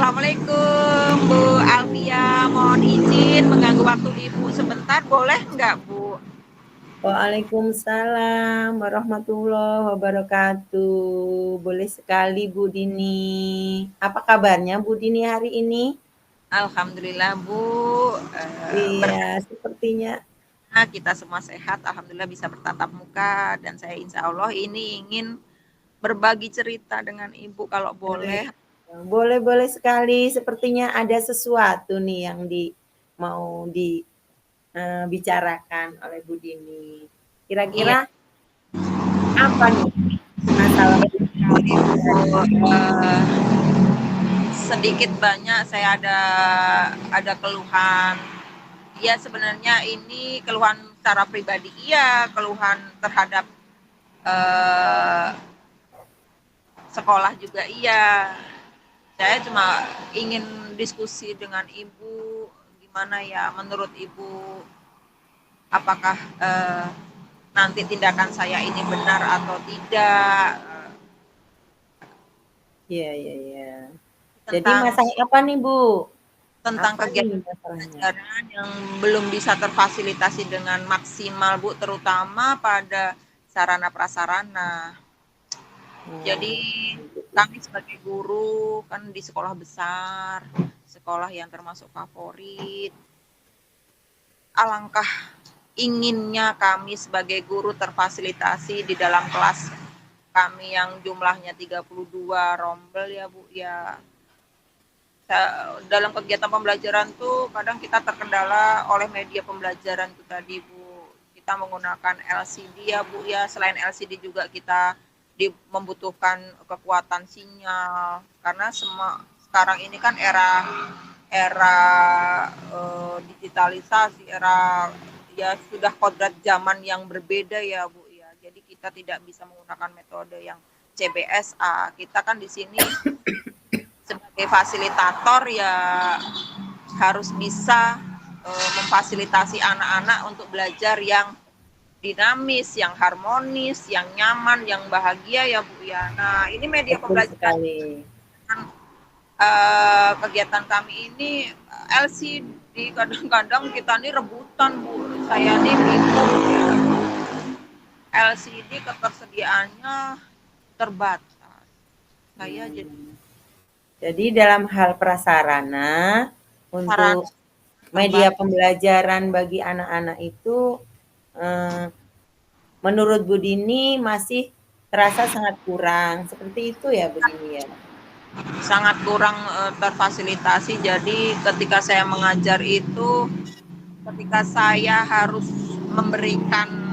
Assalamualaikum Bu Alfia, mohon izin mengganggu waktu Ibu sebentar, boleh nggak Bu? Waalaikumsalam warahmatullahi wabarakatuh. Boleh sekali Bu Dini. Apa kabarnya Bu Dini hari ini? Alhamdulillah Bu, Iya, sepertinya. kita semua sehat, Alhamdulillah bisa bertatap muka dan saya insya Allah ini ingin berbagi cerita dengan Ibu kalau boleh. Boleh-boleh sekali. Sepertinya ada sesuatu nih yang mau dibicarakan oleh Bu Dini. Iya, Kira-kira apa nih masalah Bu kali Dini hari Bu, ini? sedikit banyak saya ada keluhan. Ya sebenarnya ini keluhan secara pribadi, iya keluhan terhadap eh, sekolah juga, iya. Saya cuma ingin diskusi dengan Ibu, gimana ya menurut Ibu, apakah nanti tindakan saya ini benar atau tidak, Iya, iya, iya. Jadi tentang masalah apa nih Bu? tentang Apa nih kegiatan masalahnya? pembelajaran yang belum bisa terfasilitasi dengan maksimal Bu, terutama pada sarana prasarana. Jadi Gitu. kami sebagai guru kan di sekolah besar, sekolah yang termasuk favorit, alangkah inginnya kami sebagai guru terfasilitasi di dalam kelas kami yang jumlahnya 32 rombel ya Bu ya. Dalam kegiatan pembelajaran tuh kadang kita terkendala oleh media pembelajaran itu tadi Bu. Kita menggunakan LCD ya Bu ya. Selain LCD juga kita membutuhkan kekuatan sinyal karena semua sekarang ini kan era era digitalisasi, era ya sudah kodrat zaman yang berbeda ya Bu ya. Jadi kita tidak bisa menggunakan metode yang CBSA. Kita kan di sini sebagai fasilitator ya harus bisa memfasilitasi anak-anak untuk belajar yang dinamis, yang harmonis, yang nyaman, yang bahagia ya Bu ya. Nah ini media Betul pembelajaran sekali. kegiatan kami ini LCD, kadang-kadang kita nih rebutan Bu. Saya nih bingung ya. LCD ketersediaannya terbatas. Saya jadi Jadi dalam hal prasarana sarana untuk media terbatas. pembelajaran bagi anak-anak itu eh, menurut Bu Dini masih terasa sangat kurang. Seperti itu ya Bu Dini ya. Sangat kurang terfasilitasi. Jadi ketika saya mengajar itu, ketika saya harus memberikan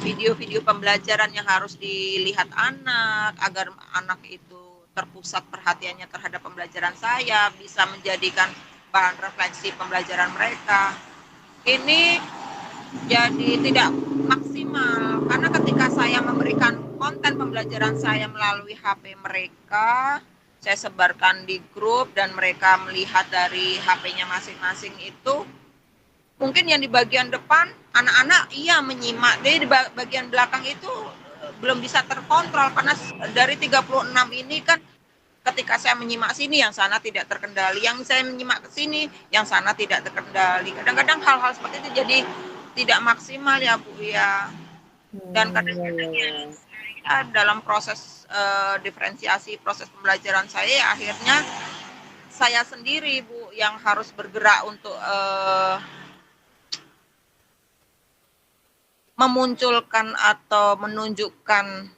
video-video pembelajaran yang harus dilihat anak agar anak itu terpusat perhatiannya terhadap pembelajaran saya, bisa menjadikan bahan refleksi pembelajaran mereka. Ini jadi tidak maksimal karena ketika saya memberikan konten pembelajaran saya melalui HP mereka, saya sebarkan di grup dan mereka melihat dari HP-nya masing-masing itu, mungkin yang di bagian depan anak-anak iya menyimak, jadi di bagian belakang itu belum bisa terkontrol karena dari 36 ini kan ketika saya menyimak sini yang sana tidak terkendali, yang saya menyimak ke sini yang sana tidak terkendali. Kadang-kadang hal-hal seperti itu jadi tidak maksimal ya Bu ya. Dan Ya, kadang-kadang ya, ya ya. saya dalam proses diferensiasi proses pembelajaran saya ya, akhirnya saya sendiri Bu yang harus bergerak untuk memunculkan atau menunjukkan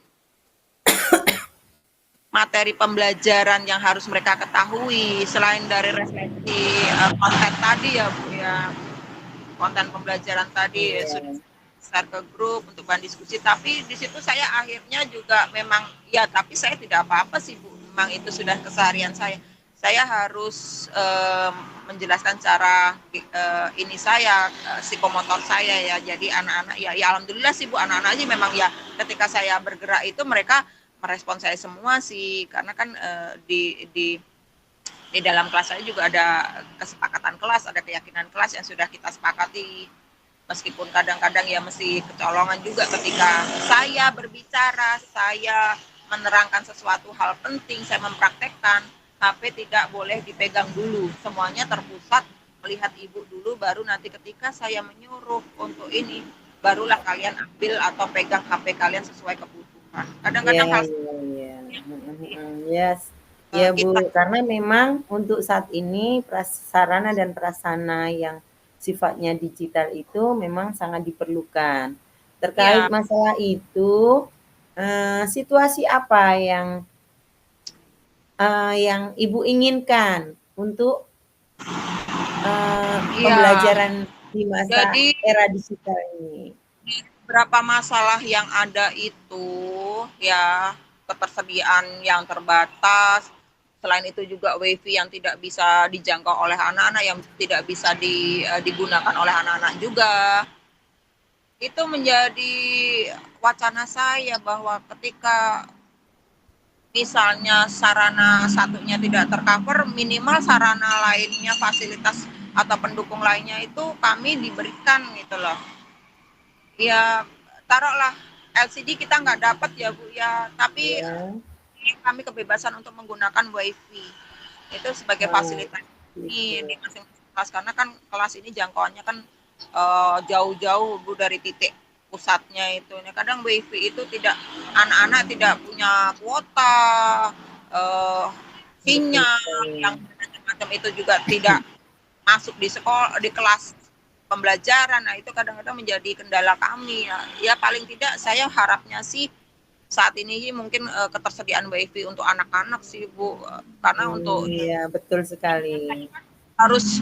materi pembelajaran yang harus mereka ketahui selain dari refleksi konten tadi ya Bu ya, konten pembelajaran tadi sudah Iya. share ke grup untuk bahan diskusi, tapi di situ saya akhirnya juga memang ya, tapi saya tidak apa-apa sih Bu, memang itu sudah keseharian saya harus menjelaskan cara ini saya psikomotor saya ya, jadi anak-anak ya, ya alhamdulillah sih Bu, anak-anak aja memang ya ketika saya bergerak itu mereka merespon saya semua sih, karena kan di dalam kelas saya juga ada kesepakatan kelas, ada keyakinan kelas yang sudah kita sepakati. Meskipun kadang-kadang ya mesti kecolongan juga ketika saya berbicara, saya menerangkan sesuatu hal penting, saya mempraktekkan, HP tidak boleh dipegang dulu, semuanya terpusat melihat ibu dulu, baru nanti ketika saya menyuruh untuk ini, barulah kalian ambil atau pegang HP kalian sesuai kebutuhan. Iya Kadang-kadang hal iya iya. Yes. Ya Bu, kita karena memang untuk saat ini sarana dan prasarana yang sifatnya digital itu memang sangat diperlukan. Terkait ya masalah itu, situasi apa yang Ibu inginkan untuk ya pembelajaran di masa jadi era digital ini? berapa masalah yang ada itu ya ketersediaan yang terbatas, selain itu juga wifi yang tidak bisa dijangkau oleh anak-anak, yang tidak bisa digunakan oleh anak-anak juga, itu menjadi wacana saya bahwa ketika misalnya sarana satunya tidak tercover, minimal sarana lainnya, fasilitas atau pendukung lainnya itu kami diberikan gitu loh. Ya taruhlah LCD kita nggak dapat ya Bu ya, tapi Ya. kami kebebasan untuk menggunakan wifi itu sebagai Oh, fasilitas ini di gitu. masing-masing kelas, karena kan kelas ini jangkauannya kan jauh-jauh Bu dari titik pusatnya itu. Kadang wifi itu tidak, anak-anak tidak punya kuota, uh, Betul sinyal yang sekali. macam-macam itu juga tidak masuk di sekolah, di kelas pembelajaran. Nah itu kadang-kadang menjadi kendala kami ya. Ya paling tidak saya harapnya sih saat ini mungkin ketersediaan wifi untuk anak-anak sih Bu, karena untuk Iya, betul sekali. harus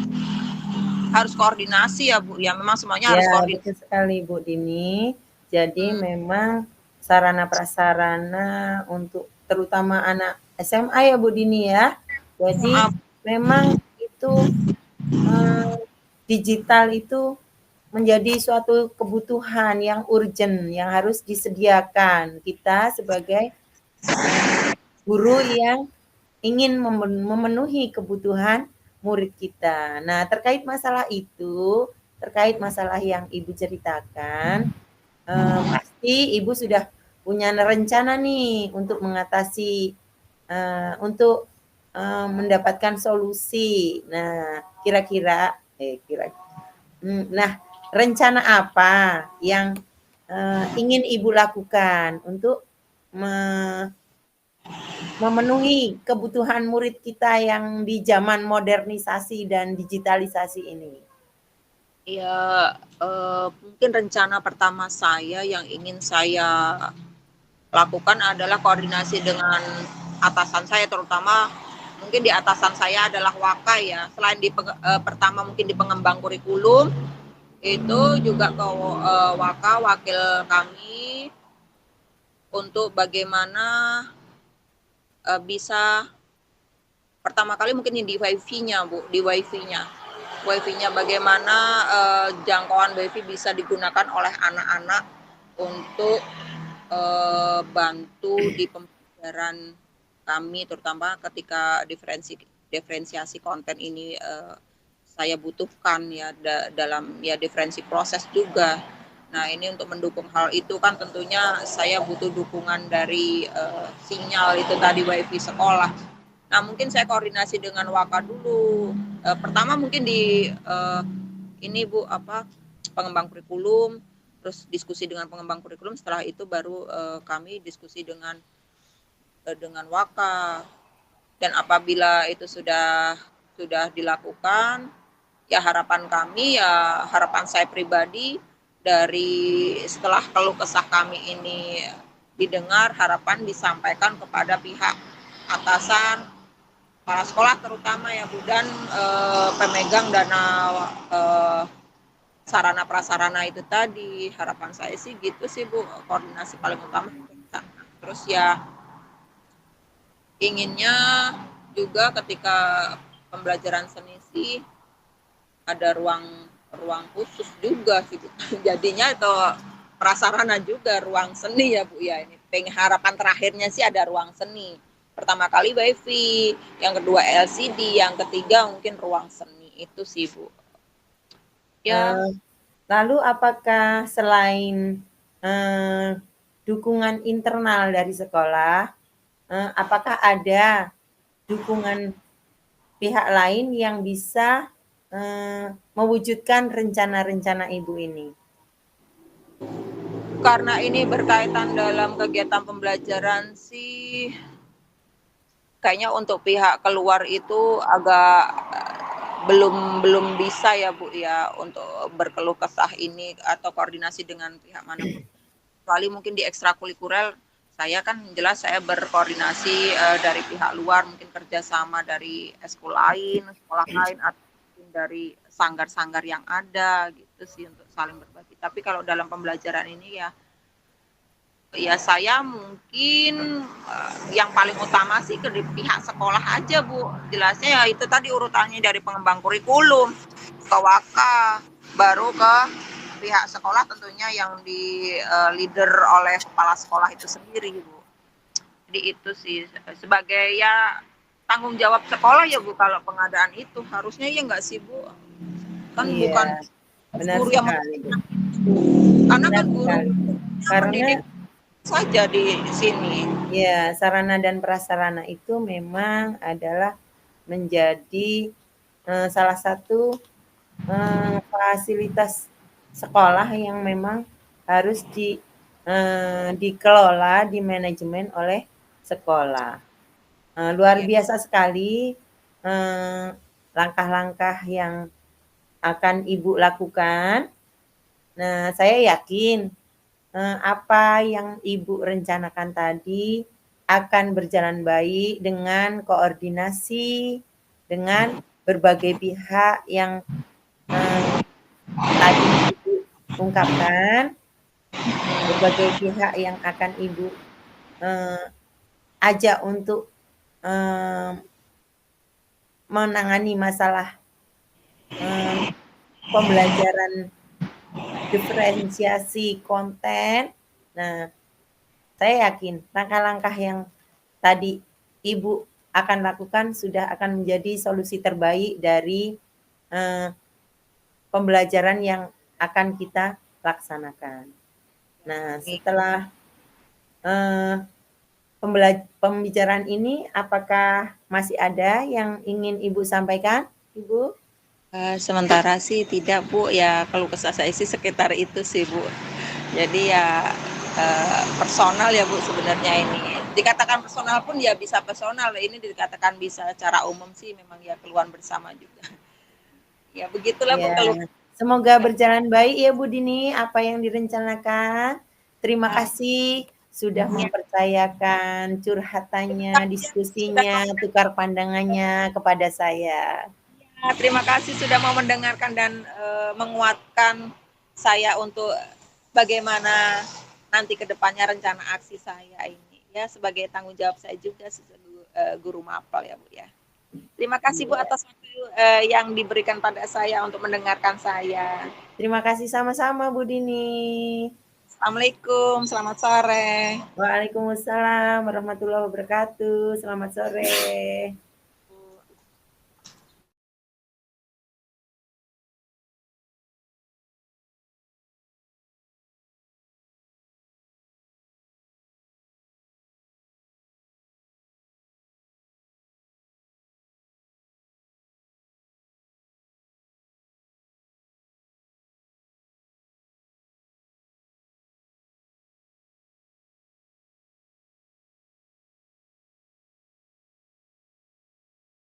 harus koordinasi ya Bu ya, memang semuanya harus Ya, koordinasi. betul sekali Bu Dini. Jadi Hmm, memang sarana prasarana untuk terutama anak SMA ya Bu Dini ya. Jadi maaf, memang itu digital itu menjadi suatu kebutuhan yang urgent yang harus disediakan kita sebagai guru yang ingin memenuhi kebutuhan murid kita. Nah, terkait masalah itu, terkait masalah yang Ibu ceritakan, pasti Ibu sudah punya rencana nih untuk mengatasi, untuk mendapatkan solusi. Nah, nah, rencana apa yang ingin Ibu lakukan untuk memenuhi kebutuhan murid kita yang di zaman modernisasi dan digitalisasi ini? ya mungkin rencana pertama saya yang ingin saya lakukan adalah koordinasi dengan atasan saya, terutama mungkin di atasan saya adalah Waka ya. Selain pertama mungkin di pengembang kurikulum, itu juga ke Waka wakil kami untuk bagaimana bisa pertama kali mungkin di wifi-nya Bu, di wifi-nya. Wifi-nya bagaimana jangkauan wifi bisa digunakan oleh anak-anak untuk bantu di pembelajaran kami, terutama ketika diferensiasi konten ini saya butuhkan ya dalam ya diferensi proses juga. Nah ini untuk mendukung hal itu kan tentunya saya butuh dukungan dari sinyal itu tadi wifi sekolah. Nah mungkin saya koordinasi dengan Waka dulu. Pertama mungkin di ini Bu apa pengembang kurikulum, terus diskusi dengan pengembang kurikulum, setelah itu baru kami diskusi dengan Waka. Dan apabila itu sudah dilakukan, ya harapan kami ya harapan saya pribadi dari setelah keluh kesah kami ini didengar, harapan disampaikan kepada pihak atasan kepala sekolah terutama ya Bu, dan pemegang dana sarana prasarana itu tadi. Harapan saya sih gitu sih Bu, koordinasi paling utama. Terus ya inginnya juga ketika pembelajaran seni sih ada ruang ruang khusus juga sih Bu. Jadinya itu prasarana juga ruang seni ya Bu ya. Ini harapan terakhirnya sih ada ruang seni. Pertama kali wifi, yang kedua LCD, yang ketiga mungkin ruang seni itu sih Bu. Ya, Lalu apakah selain dukungan internal dari sekolah, apakah ada dukungan pihak lain yang bisa mewujudkan rencana-rencana Ibu ini? Karena ini berkaitan dalam kegiatan pembelajaran sih, kayaknya untuk pihak keluar itu agak belum bisa ya Bu ya untuk berkeluh kesah ini atau koordinasi dengan pihak manapun. Kecuali mungkin di ekstrakurikuler, saya kan jelas saya berkoordinasi dari pihak luar, mungkin kerjasama dari eskul lain, sekolah lain, atau mungkin dari sanggar-sanggar yang ada gitu sih untuk saling berbagi. Tapi kalau dalam pembelajaran ini ya saya mungkin yang paling utama sih ke pihak sekolah aja Bu. Jelasnya ya itu tadi urutannya dari pengembang kurikulum ke Waka, baru ke pihak sekolah tentunya yang di leader oleh kepala sekolah itu sendiri Bu. Jadi itu sih sebagai ya tanggung jawab sekolah ya Bu, kalau pengadaan itu harusnya ya enggak sih Bu, kan Iya, bukan benar guru yang sekali Bu. karena Benar kan guru sekali. yang Karena mendidik saja di sini. ya, sarana dan prasarana itu memang adalah menjadi salah satu fasilitas sekolah yang memang harus dikelola, dimanajemen oleh sekolah. Luar Iya. biasa sekali langkah-langkah yang akan Ibu lakukan. Nah, saya yakin apa yang Ibu rencanakan tadi akan berjalan baik dengan koordinasi dengan berbagai pihak yang tadi Ibu ungkapkan, berbagai pihak yang akan Ibu ajak untuk menangani masalah pembelajaran diferensiasi konten. Nah, saya yakin langkah-langkah yang tadi Ibu akan lakukan sudah akan menjadi solusi terbaik dari pembelajaran yang akan kita laksanakan. Nah, setelah pembicaraan ini, apakah masih ada yang ingin Ibu sampaikan, Ibu? Sementara sih tidak Bu, ya kalau kesah saya sih sekitar itu sih Bu. Jadi ya personal ya Bu sebenarnya ini. Dikatakan personal pun ya bisa personal, ini dikatakan bisa secara umum sih memang ya keluhan bersama juga. Ya begitulah Bu Ya, kalau. semoga berjalan baik ya Bu Dini, apa yang direncanakan. Terima kasih sudah mempercayakan curhatannya, diskusinya, tukar pandangannya kepada saya. Ya, terima kasih sudah mau mendengarkan dan menguatkan saya untuk bagaimana nanti ke depannya rencana aksi saya ini. Ya, sebagai tanggung jawab saya juga sebagai guru mapel ya Bu ya. Terima kasih Bu atas waktu yang diberikan pada saya untuk mendengarkan saya. Terima kasih sama-sama Bu Dini. Assalamualaikum, selamat sore. Waalaikumsalam warahmatullahi wabarakatuh. Selamat sore.